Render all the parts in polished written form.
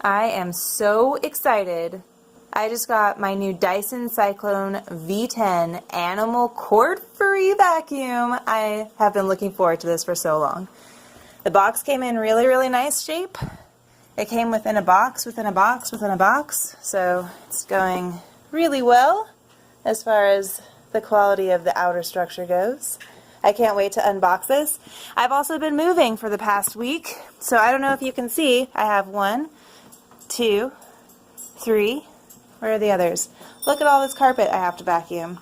I am so excited. I just got my new Dyson Cyclone V10 animal cord-free vacuum. I have been looking forward to this for so long. The box came in really, really nice shape. It came within a box, within a box, within a box, so it's going really well as far as the quality of the outer structure goes. I can't wait to unbox this. I've also been moving for the past week, so I don't know if you can see. I have 1, 2, 3. Where are the others? Look at all this carpet I have to vacuum.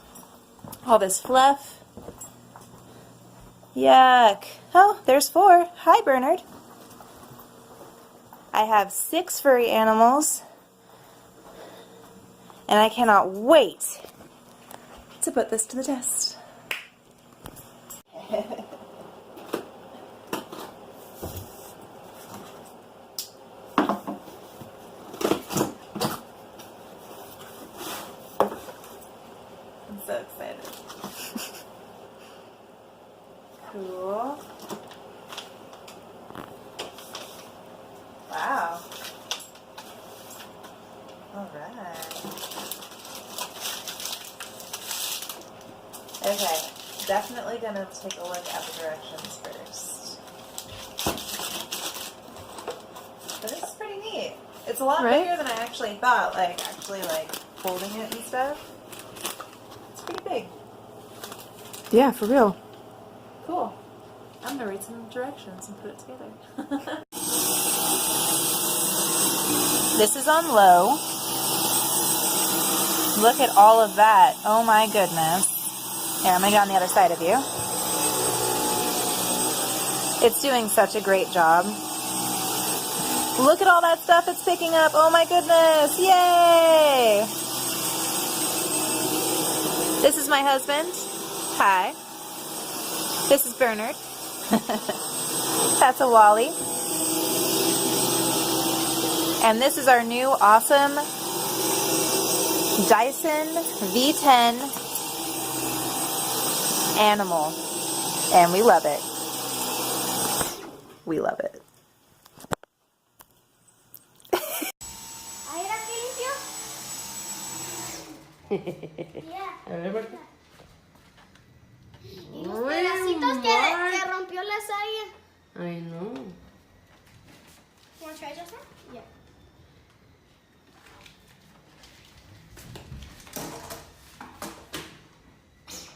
All this fluff. Yuck. Oh, there's 4. Hi, Bernard. I have 6 furry animals, and I cannot wait to put this to the test. I'm so excited. Cool. Wow. All right. Okay, definitely gonna take a look at the directions first. But this is pretty neat. It's a lot bigger than I actually thought, like holding it and stuff. It's pretty big. Yeah, for real. Cool. I'm gonna read some directions and put it together. This is on low. Look at all of that. Oh my goodness. Here, I'm gonna get on the other side of you. It's doing such a great job. Look at all that stuff it's picking up. Oh my goodness. Yay! This is my husband. Hi. This is Bernard. That's a Wally. And this is our new awesome Dyson V10 animal. And we love it. We love it. Y los pedacitos que rompió la saya. I know. You want to try just now? Yeah.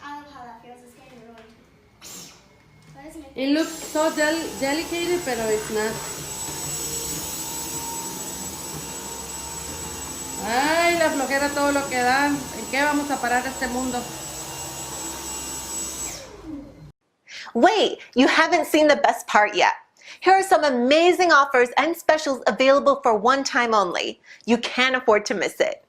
I don't know how that feels. It's getting ruined. But it's making It looks so delicate, pero it's not. Ay, la flojera todo lo que da. ¿En qué vamos a parar este mundo? Wait, you haven't seen the best part yet. Here are some amazing offers and specials available for one time only. You can't afford to miss it.